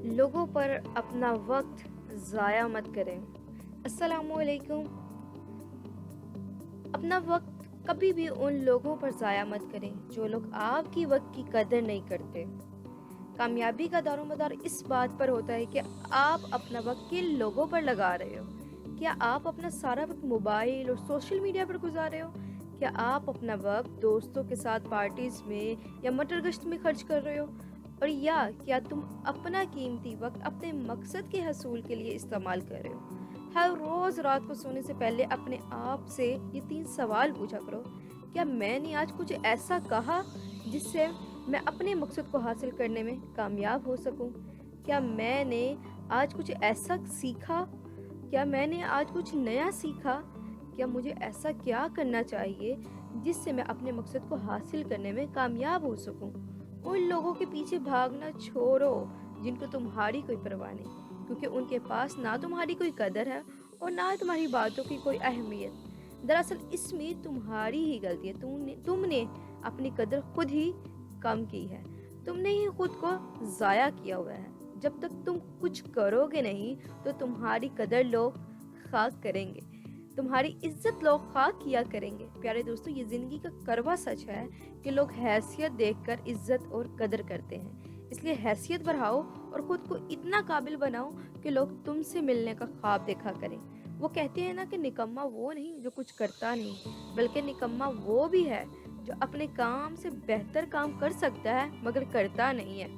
लोगों पर अपना वक्त ज़ाया मत करें। अस्सलामुअलैकुम। अपना वक्त कभी भी उन लोगों पर ज़ाया मत करें जो लोग आपकी वक्त की कदर नहीं करते। कामयाबी का दारोमदार इस बात पर होता है कि आप अपना वक्त किन लोगों पर लगा रहे हो। क्या आप अपना सारा वक्त मोबाइल और सोशल मीडिया पर गुजार रहे हो? क्या आप अपना वक्त दोस्तों के साथ पार्टीज में या मटर गश्त में खर्च कर रहे हो? और या क्या तुम अपना कीमती वक्त अपने मकसद के हसूल के लिए इस्तेमाल कर रहे हो? हर रोज रात को सोने से पहले अपने आप से ये 3 सवाल पूछा करो। क्या मैंने आज कुछ ऐसा कहा जिससे मैं अपने मकसद को हासिल करने में कामयाब हो सकूं? क्या मैंने आज कुछ ऐसा सीखा? क्या मैंने आज कुछ नया सीखा? क्या मुझे ऐसा क्या करना चाहिए जिससे मैं अपने मकसद को हासिल करने में कामयाब हो सकूं? उन लोगों के पीछे भागना छोड़ो जिनको तुम्हारी कोई परवाह नहीं, क्योंकि उनके पास ना तुम्हारी कोई कदर है और ना तुम्हारी बातों की कोई अहमियत। दरअसल इसमें तुम्हारी ही गलती है। तुमने अपनी कदर खुद ही कम की है। तुमने ही खुद को ज़ाया किया हुआ है। जब तक तुम कुछ करोगे नहीं तो तुम्हारी कदर लोग खाक करेंगे, तुम्हारी इज्जत लोग खाक किया करेंगे। प्यारे दोस्तों, ये जिंदगी का कड़वा सच है कि लोग हैसियत देखकर इज्जत और कदर करते हैं। इसलिए हैसियत बढ़ाओ और खुद को इतना काबिल बनाओ कि लोग तुमसे मिलने का ख्वाब देखा करें। वो कहते हैं ना कि निकम्मा वो नहीं जो कुछ करता नहीं, बल्कि निकम्मा वो भी है जो अपने काम से बेहतर काम कर सकता है मगर करता नहीं है।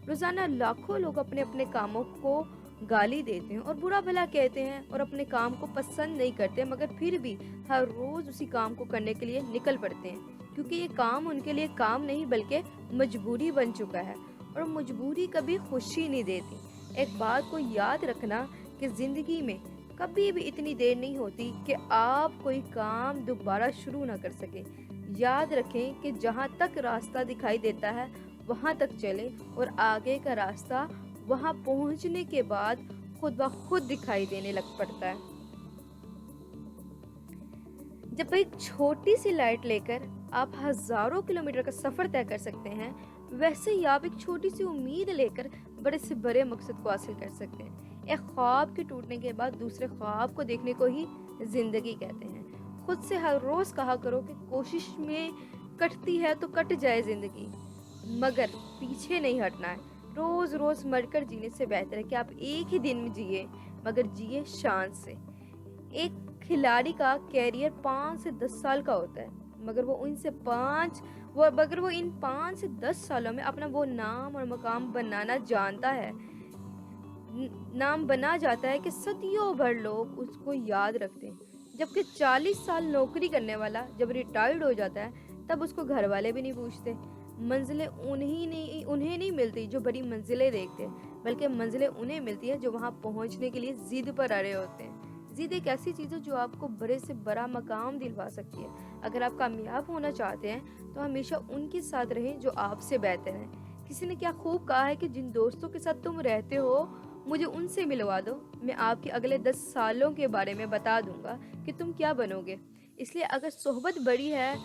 रोजाना लाखों लोग अपने अपने कामों को गाली देते हैं और बुरा भला कहते हैं और अपने काम को पसंद नहीं करते, मगर फिर भी हर रोज उसी काम को करने के लिए निकल पड़ते हैं, क्योंकि ये काम उनके लिए काम नहीं बल्कि मजबूरी बन चुका है। और मजबूरी कभी खुशी नहीं देती। एक बात को याद रखना कि जिंदगी में कभी भी इतनी देर नहीं होती कि आप कोई काम दोबारा शुरू ना कर सके। याद रखें कि जहाँ तक रास्ता दिखाई देता है वहां तक चले, और आगे का रास्ता वहां पहुंचने के बाद खुद ब खुद दिखाई देने लग पड़ता है। जब एक छोटी सी लाइट लेकर आप हजारों किलोमीटर का सफर तय कर सकते हैं, वैसे ही आप एक छोटी सी उम्मीद लेकर बड़े से बड़े मकसद को हासिल कर सकते हैं। एक ख्वाब के टूटने के बाद दूसरे ख्वाब को देखने को ही जिंदगी कहते हैं। खुद से हर रोज कहा करो कि कोशिश में कटती है तो कट जाए जिंदगी, मगर पीछे नहीं हटना है। रोज रोज मरकर जीने से बेहतर है कि आप एक ही दिन में जिए, मगर जिए शान से। एक खिलाड़ी का कैरियर 5 से 10 साल का होता है, मगर वो इन 5 से 10 सालों में अपना वो नाम और मकाम बनाना जानता है, नाम बना जाता है कि सदियों भर लोग उसको याद रखते हैं। जबकि 40 साल नौकरी करने वाला जब रिटायर्ड हो जाता है तब उसको घर वाले भी नहीं पूछते। मंजिलें उन्हें नहीं मिलती जो बड़ी मंजिलें देखते हैं, बल्कि मंजिलें उन्हें मिलती है जो वहां पहुंचने के लिए जिद पर अड़े होते हैं। जिद एक ऐसी चीज है जो आपको बड़े से बड़ा मकाम दिलवा सकती है। अगर आप कामयाब होना चाहते हैं तो हमेशा उनके साथ रहें जो आपसे बेहतर हैं। किसी ने क्या खूब कहा है कि जिन दोस्तों के साथ तुम रहते हो मुझे उनसे मिलवा दो, मैं आपके अगले 10 सालों के बारे में बता दूंगा कि तुम क्या बनोगे। इसलिए अगर सोहबत बड़ी है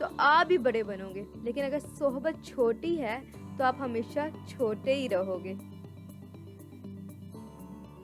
तो आप भी बड़े बनोगे, लेकिन अगर सोहबत छोटी है तो आप हमेशा छोटे ही रहोगे।